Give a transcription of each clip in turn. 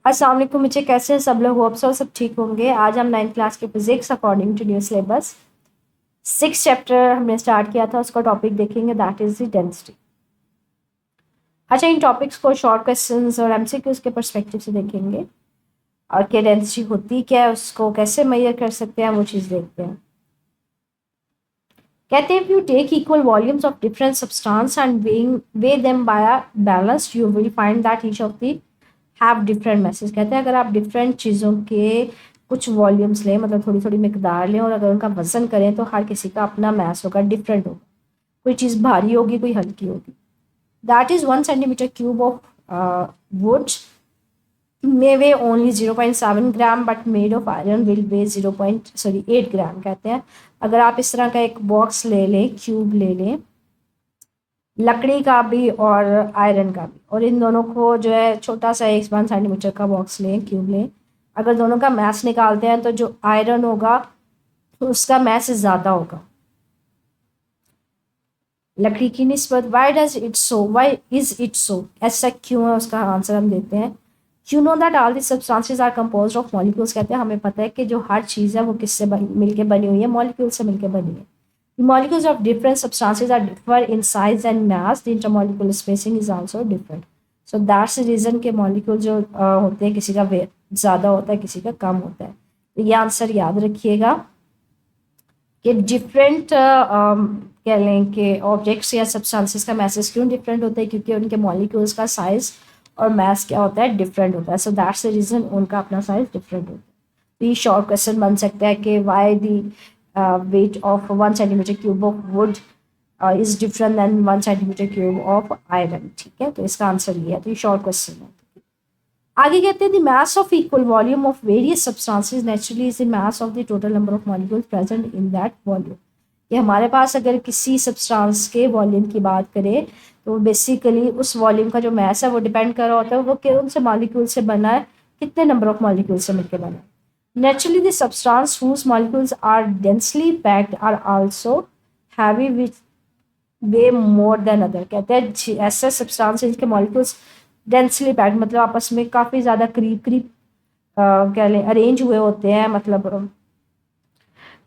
अस्सलाम वालेकुम बच्चे, कैसे हैं सब लोग? होप सब ठीक होंगे। आज हम 9th क्लास के physics according to new syllabus 6 chapter हमने स्टार्ट किया था, उसका टॉपिक देखेंगे, दैट इज द डेंसिटी। अच्छा, इन टॉपिक्स को शॉर्ट क्वेश्चंस और एमसीक्यूज के पर्सपेक्टिव से देखेंगे और क्या डेंसिटी होती क्या है, उसको कैसे मेजर कर सकते हैं, वो चीज़ देखते हैं। कहते हैं, if you take equal volumes of different substance and weigh them by a balance, you will find that each of the have different masses। कहते हैं अगर आप डिफरेंट चीज़ों के कुछ वॉल्यूम्स लें, मतलब थोड़ी थोड़ी मिकदार लें, और अगर उनका वजन करें तो हर किसी का अपना मैस होगा, डिफरेंट होगा। कोई चीज़ भारी होगी, कोई हल्की होगी। That is 1 centimeter cube of wood may weigh only 0.7 gram but made of iron will weigh 8 gram. कहते हैं अगर आप इस तरह का एक बॉक्स ले लें, क्यूब ले लें, लकड़ी का भी और आयरन का भी, और इन दोनों को जो है छोटा सा 1 सेंटीमीटर का बॉक्स लें, क्यूब लें, अगर दोनों का मैस निकालते हैं तो जो आयरन होगा तो उसका मैस ज़्यादा होगा लकड़ी की निस्बत। Why does it so, why is it so, ऐसा क्यों है, उसका आंसर हम देते हैं। You know that all the substances are composed of molecules. कहते हैं हमें पता है कि जो हर चीज़ है वो किससे मिलके बनी हुई है, मॉलिक्यूल से मिलके बनी है। The molecules of different substances are differ in size and mass. The intermolecular spacing is also different. So that's the reason के molecule जो होते हैं किसी का ज़्यादा होता है, किसी का कम होता है। तो ये आंसर याद रखिएगा कि डिफरेंट कह लें कि ऑब्जेक्ट्स या सब्सटेंसेस का मैसेज क्यों डिफरेंट होता है, क्योंकि उनके मॉलिक्यूल्स का साइज और मास क्या होता है, डिफरेंट होता है। सो दैट्स द रीज़न उनका अपना साइज डिफरेंट होता है। तो ये शॉर्ट क्वेश्चन बन सकता है कि Y the weight of 1 centimeter cube of wood is different than 1 centimeter cube of iron। ठीक है, तो इसका आंसर ये है। तो ये शॉर्ट क्वेश्चन है। आगे कहते हैं the mass of equal volume of various substances naturally is the mass of the total number of molecules present in that volume. ये हमारे पास अगर किसी सब्सटेंस के वॉल्यूम की बात करें तो बेसिकली उस वॉल्यूम का जो मास है वो डिपेंड कर रहा होता है वो कौन से मॉलिक्यूल से बना है, कितने नंबर ऑफ मॉलिक्यूल से मिलकर बना है। Naturally, the substance whose molecules are densely packed are also heavy with way more than other। कहते हैं ऐसे सब्सटेंस जिनके मॉलिक्यूल्स डेंसली पैक्ड मतलब आपस में काफ़ी ज़्यादा करीब करीब कह लें अरेंज हुए होते हैं, मतलब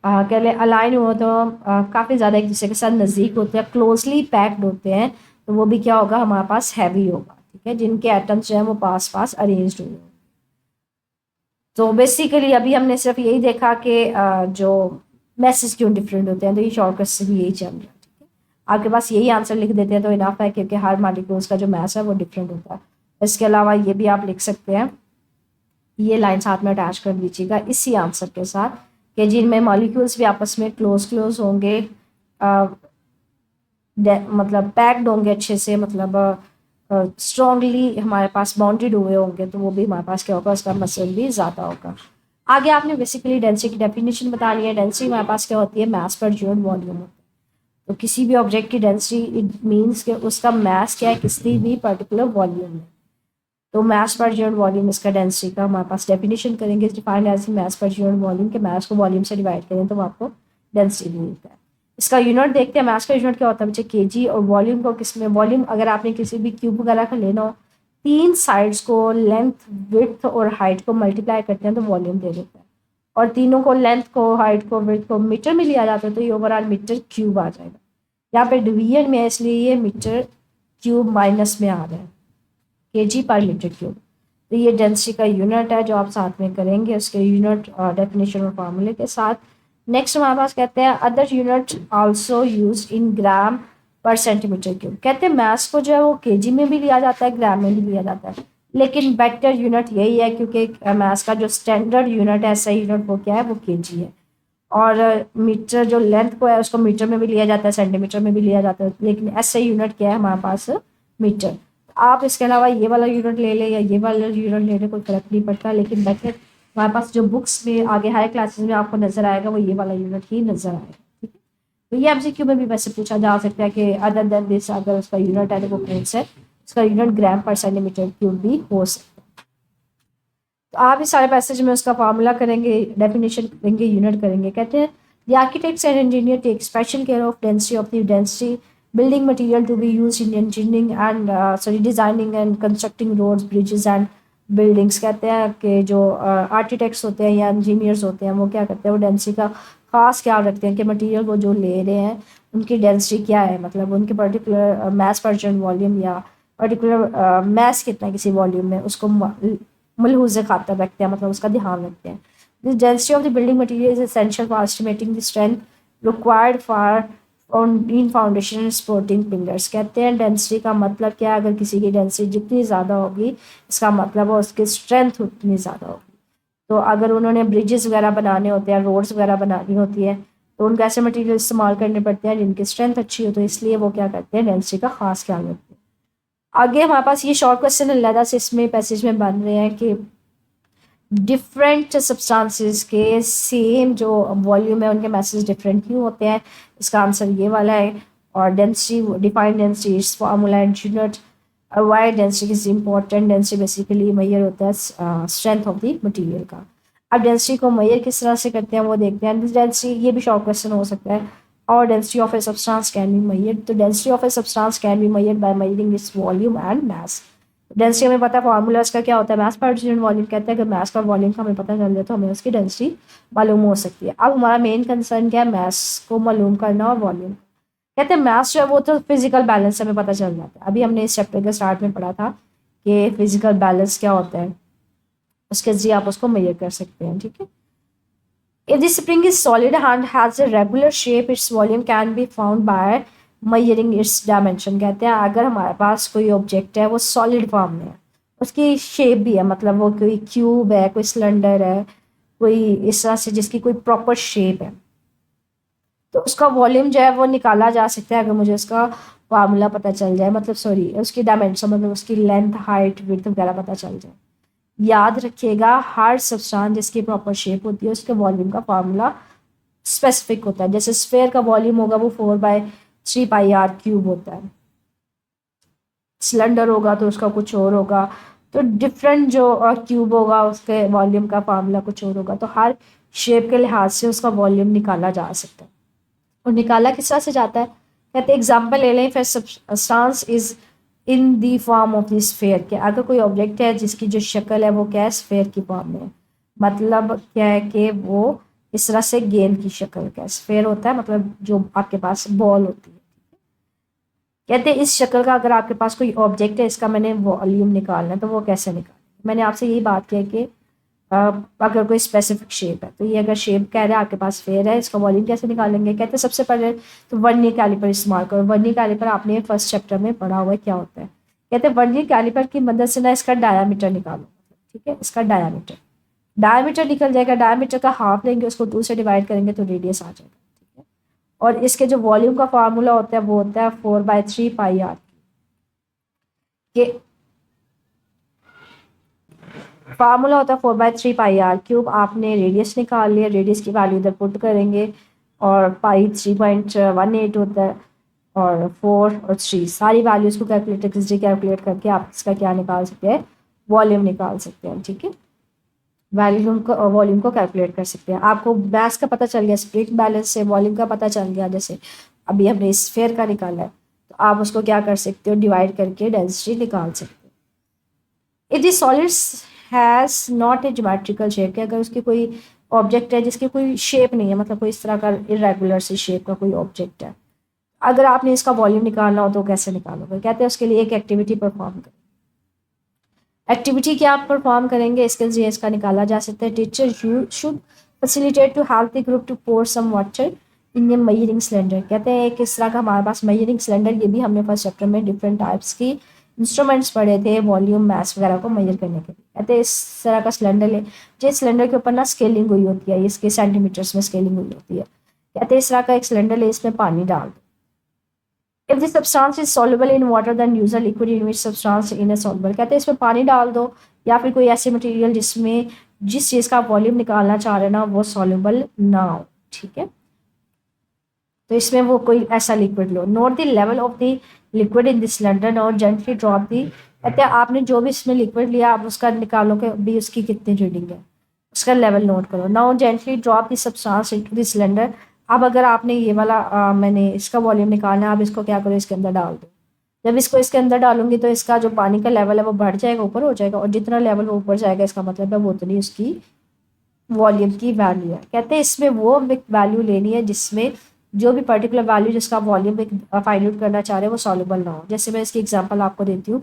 कह लें अलाइन हुए तो काफ़ी ज़्यादा एक दूसरे के साथ नज़दीक होते हैं, क्लोजली पैक्ड होते हैं, तो वो भी क्या होगा, हमारे पास हैवी होगा। ठीक है, जिनके एटम्स जो है वो पास पास अरेंज हुए। तो बेसिकली अभी हमने सिर्फ यही देखा कि जो मैसेज क्यों डिफरेंट होते हैं, तो ये शॉर्ट क्वेश्चन भी यही चल रहा है। ठीक है, आपके पास यही आंसर लिख देते हैं तो इनफ है, क्योंकि हर मॉलिक्यूल्स का जो मैस है वो डिफरेंट होता है। इसके अलावा ये भी आप लिख सकते हैं, ये लाइन साथ में अटैच कर दीजिएगा इसी आंसर के साथ, कि जिनमें मॉलिक्यूल्स भी आपस में क्लोज होंगे, मतलब पैक्ड होंगे अच्छे से, मतलब स्ट्रॉन्गली हमारे पास बाउंडेड हुए होंगे, तो वो भी हमारे पास क्या होगा, उसका मसल भी ज़्यादा होगा। आगे आपने बेसिकली डेंसिटी की डेफिनेशन बता ली है। डेंसिटी हमारे पास क्या होती है, मास पर यूनिट वॉल्यूम होता है। तो किसी भी ऑब्जेक्ट की डेंसिटी इट मीन्स कि उसका मास क्या है किसी भी पर्टिकुलर वॉल्यूम में। तो मास पर यूनिट वॉल्यूम इसका डेंसिटी का हमारे पास डेफिनेशन करेंगे, defined as mass per unit volume, के मास को वॉल्यूम से डिवाइड करें तो आपको डेंसिटी मिलता है। इसका यूनिट देखते हैं, मास का यूनिट क्या होता है बच्चे, केजी। और वॉल्यूम को किस में, वॉल्यूम अगर आपने किसी भी क्यूब वगैरह का लेना हो, 3 साइड्स को लेंथ, विड्थ और हाइट को मल्टीप्लाई करते हैं तो वॉल्यूम दे देता है, और तीनों को लेंथ को, हाइट को, विड्थ को मीटर में लिया जाता है तो ये ओवरऑल मीटर क्यूब आ जाएगा। यहाँ पे डिवीजन में है इसलिए ये मीटर क्यूब माइनस में आ रहा है, केजी पर मीटर क्यूब। तो ये डेंसिटी का यूनिट है जो आप साथ में करेंगे उसके यूनिट डेफिनेशन और फार्मूले के साथ। नेक्स्ट हमारे पास कहते हैं other unit also use in gram per centimetre cube. कहते हैं मास को जो है वो केजी में भी लिया जाता है, ग्राम में भी लिया जाता है, लेकिन बेटर यूनिट यही है क्योंकि मास का जो स्टैंडर्ड यूनिट है, सही यूनिट वो क्या है, वो केजी है। और मीटर जो लेंथ को है उसको मीटर में भी लिया जाता है, सेंटीमीटर में भी लिया जाता है, लेकिन ऐसा यूनिट क्या है हमारे पास, मीटर। आप इसके अलावा ये वाला यूनिट ले लें या ये वाला यूनिट ले लें, कोई फर्क नहीं पड़ता, लेकिन बेटर हमारे पास जो बुक्स में आगे हाई क्लासेस में आपको नजर आएगा वो ये वाला यूनिट ही नजर आएगा। ठीक है, तो ये एमसीक्यू में भी वैसे पूछा जा सकता है कि अदर देन दिस अगर उसका यूनिट है तो वो कौन सा है, उसका यूनिट ग्राम पर सेंटीमीटर क्यूब भी हो सकता है। तो आप इस सारे पैसेज में उसका फार्मूला करेंगे, डेफिनेशन करेंगे, यूनिट करेंगे। कहते हैं the architects and engineer take special care of density of the density building material to be used in engineering and designing and constructing roads, bridges and buildings कहते हैं कि जो आर्किटेक्ट्स होते हैं या इंजीनियर्स होते हैं वो क्या करते हैं, वो डेंसिटी का ख़ास ख्याल रखते हैं कि मटेरियल वो जो ले रहे हैं उनकी डेंसिटी क्या है, मतलब उनके पर्टिकुलर मास परसेंट वॉल्यूम या पर्टिकुलर मास कितना है किसी वॉल्यूम में, उसको मलहूज़ खातर रखते हैं, मतलब उसका ध्यान रखते हैं। The density of the building material is essential for estimating the strength required for in foundation supporting pillars. कहते हैं डेंसिटी का मतलब क्या है, अगर किसी की डेंसिटी जितनी ज़्यादा होगी इसका मतलब है उसकी स्ट्रेंथ उतनी ज़्यादा होगी। तो अगर उन्होंने ब्रिजेस वगैरह बनाने होते हैं, रोड्स वगैरह बनानी होती है, तो उनको ऐसे मटेरियल इस्तेमाल करने पड़ते हैं जिनकी स्ट्रेंथ अच्छी हो, तो इसलिए वो क्या करते हैं, डेंसिटी का खास ख्याल रखते हैं। आगे हमारे पास ये शॉर्ट क्वेश्चन अलहदा से इसमें पैसेज में बन रहे हैं कि डिफरेंट सब्सटेंसेस के सेम जो वॉल्यूम है उनके मैसेज डिफरेंट क्यों होते हैं। इसका आंसर ये वाला है। और density, define density is formula and unit. Why density is important. Density basically measure होता है स्ट्रेंथ ऑफ द मटेरियल का। अब डेंसिटी को मेजर किस तरह से करते हैं वो देखते हैं। डेंसिटी, ये भी शॉर्ट क्वेश्चन हो सकता है। और density of a substance can be measured. तो density of a substance can be measured by measuring its volume and mass. Density हमें पता है फार्मूला इसका क्या होता है, मास पर यूनिट वॉल्यूम। कहते हैं अगर मास का वॉल्यूम का हमें पता चल जाए तो हमें उसकी डेंसिटी मालूम हो सकती है। अब हमारा मेन कंसर्न क्या है, मास को मालूम करना और वॉल्यूम। कहते हैं मास जो है वो तो फिजिकल बैलेंस से हमें पता चल जाता है। अभी हमने इस चैप्टर के स्टार्ट में पढ़ा था कि फिजिकल बैलेंस क्या होता है, उसके जरिए आप उसको मेजर कर सकते हैं। ठीक है। If the spring is solid and has a regular shape, its volume can be found by measuring its dimension। कहते हैं अगर हमारे पास कोई ऑब्जेक्ट है वो सॉलिड फॉर्म में है, उसकी शेप भी है, मतलब वो कोई क्यूब है, कोई सिलेंडर है, कोई इस तरह से जिसकी कोई प्रॉपर शेप है, तो उसका वॉल्यूम जो है वो निकाला जा सकता है अगर मुझे उसका फार्मूला पता चल जाए, मतलब सॉरी उसकी डायमेंशन, मतलब उसकी लेंथ, हाइट, विड्थ वगैरह पता चल जाए। याद रखिएगा हर सब्सटेंस जिसकी प्रॉपर शेप होती है उसके वॉल्यूम का फार्मूला स्पेसिफिक होता है। जैसे स्फेयर का वॉल्यूम होगा वो 4/3πr³ होता है, सिलेंडर होगा तो उसका कुछ और होगा, तो डिफरेंट जो क्यूब होगा उसके वॉल्यूम का फार्मूला कुछ और होगा। तो हर शेप के लिहाज से उसका वॉल्यूम निकाला जा सकता है। और निकाला किस तरह से जाता है, कहते हैं एग्जाम्पल ले लें, फिर substance is in the form of the sphere. के अगर कोई ऑब्जेक्ट है जिसकी जो शक्ल है वो क्या है, स्फेयर की फॉर्म में है, मतलब क्या है कि वो इस तरह से गेंद की शक्ल का स्फेयर होता है, मतलब जो आपके पास बॉल होती है। कहते हैं इस शक्ल का अगर आपके पास कोई ऑब्जेक्ट है, इसका मैंने वॉल्यूम निकालना है, तो वो कैसे निकालें। मैंने आपसे यही बात की है कि अगर कोई स्पेसिफिक शेप है, तो ये अगर शेप कह रहे हैं आपके पास फेयर है, इसका वॉल्यूम कैसे निकालेंगे। कहते हैं सबसे पहले तो वर्नियर कैलिपर इस्तेमाल करो। वर्नियर कैलिपर आपने फर्स्ट चैप्टर में पढ़ा हुआ है क्या होता है। कहते हैं वर्नियर कैलिपर की मदद से ना इसका डायामीटर निकालो। ठीक है, इसका डायामीटर डायामीटर निकल जाएगा। डायामीटर का हाफ लेंगे, उसको 2 से डिवाइड करेंगे तो रेडियस आ जाएगा। ठीक है, और इसके जो वॉल्यूम का फार्मूला होता है वो होता है 4/3πr। के फार्मूला होता है 4/3πr³। आपने रेडियस निकाल लिया, रेडियस की वैल्यू इधर पुट करेंगे, और पाई 3.18 होता है, और 4 और 3 सारी वैल्यूज़ को कैलकुलेट करके आप इसका क्या निकाल सकते हैं, वॉल्यूम निकाल सकते हैं। ठीक है, वॉल्यूम को कैलकुलेट कर सकते हैं। आपको मास का पता चल गया, स्प्रिंग बैलेंस से वॉल्यूम का पता चल गया, जैसे अभी हमने स्फेयर का निकाला है, तो आप उसको क्या कर सकते हो, डिवाइड करके डेंसिटी निकाल सकते हो। If the solids has not a geometrical shape, कि अगर उसकी कोई ऑब्जेक्ट है जिसकी कोई शेप नहीं है, मतलब कोई इस तरह का इरेगुलर सी शेप का कोई ऑब्जेक्ट है, अगर आपने इसका वॉल्यूम निकालना हो तो कैसे निकालोगे। कहते हैं उसके लिए एक एक्टिविटी परफॉर्म करें। एक्टिविटी क्या आप परफॉर्म करेंगे, इसके जरिए इसका निकाला जा सकता है। Teacher you should facilitate to help the group to pour some water in a measuring cylinder. कहते हैं किस तरह का हमारे पास मेजरिंग सिलेंडर, ये भी हमने फर्स्ट चैप्टर में डिफरेंट टाइप्स की इंस्ट्रूमेंट्स पढ़े थे वॉल्यूम मास वगैरह को मेजर करने के लिए। कहते हैं इस तरह का सिलेंडर ले, जिस सिलेंडर के ऊपर ना स्केलिंग हुई होती है, इसके सेंटीमीटर्स में स्केलिंग हुई होती है। कहते हैं इस तरह का एक सिलेंडर ले, इसमें पानी डाल दो। If the substance is soluble in water then use a liquid in which substance in a soluble. कहते हैं इसमें पानी डाल दो, या फिर कोई ऐसे मटेरियल जिसमें जिस चीज़ का वॉल्यूम निकालना चाह रहे हैं ना वो सॉल्युबल ना हो। ठीक है, तो इसमें वो कोई ऐसा liquid low. Note the level of the liquid in the cylinder और जेंटली ड्रॉप दी। कहते हैं आपने जो भी इसमें लिक्विड लिया आप उसका निकालो कि भी उसकी कितनी रीडिंग है, उसका लेवल नोट करो। Now gently drop the substance into the cylinder. अब अगर आपने ये वाला मैंने इसका वॉल्यूम निकालना है, आप इसको क्या करो, इसके अंदर डाल दो। जब इसको इसके अंदर डालूंगी तो इसका जो पानी का लेवल है वो बढ़ जाएगा, ऊपर हो जाएगा, और जितना लेवल वो ऊपर जाएगा इसका मतलब है वो उतनी उसकी वॉल्यूम की वैल्यू है। कहते हैं इसमें वो वैल्यू लेनी है जिसमें जो भी पर्टिकुलर वैल्यू जिसका वॉल्यूम फाइंड आउट करना चाह रहे हैं वो सॉल्युबल ना हो। जैसे मैं इसकी एग्जांपल आपको देती हूँ।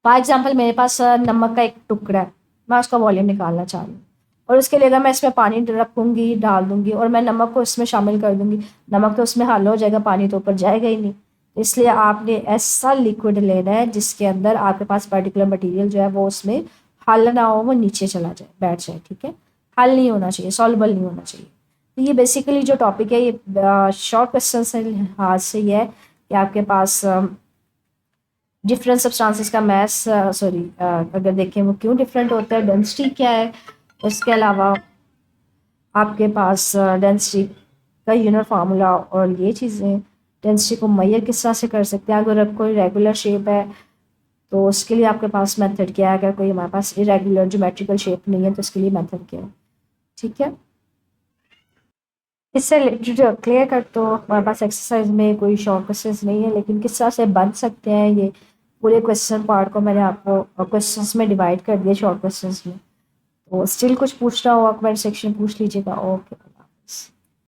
फॉर एग्जांपल मेरे पास नमक का एक टुकड़ा है, मैं उसका वॉल्यूम निकालना चाह रही हूँ, और उसके लिए अगर मैं इसमें पानी रखूँगी, डाल दूँगी और मैं नमक को इसमें शामिल कर दूँगी, नमक तो उसमें हल हो जाएगा, पानी तो ऊपर जाएगा ही नहीं। इसलिए आपने ऐसा लिक्विड लेना है जिसके अंदर आपके पास पर्टिकुलर मटेरियल जो है वो उसमें हल ना हो, वो नीचे चला जाए, बैठ जाए, ठीक है। हल नहीं होना चाहिए, सॉल्युबल नहीं होना चाहिए। तो ये बेसिकली जो टॉपिक है ये शॉर्ट क्वेश्चन से लिहाज से ये है कि आपके पास डिफरेंट सब्सटेंसेस का मैस सॉरी अगर देखें वो क्यों डिफरेंट होता है, डेंसिटी क्या है, उसके अलावा आपके पास डेंसिटी का यूनिट फार्मूला और ये चीज़ें, डेंसिटी को मेजर किस तरह से कर सकते हैं। अगर कोई रेगुलर शेप है तो उसके लिए आपके पास मेथड क्या है, अगर कोई हमारे पास इरेगुलर ज्योमेट्रिकल शेप नहीं है तो उसके लिए मेथड क्या है, ठीक है। इससे रिलेटेड क्लियर कर, तो हमारे पास एक्सरसाइज में कोई शॉर्ट क्वेश्चंस नहीं है, लेकिन किस तरह से बन सकते हैं ये पूरे क्वेश्चन पार्ट को मैंने आपको क्वेश्चंस में डिवाइड कर दिया शॉर्ट क्वेश्चंस में। तो स्टिल कुछ पूछना होगा कमेंट सेक्शन पूछ लीजिएगा। ओके।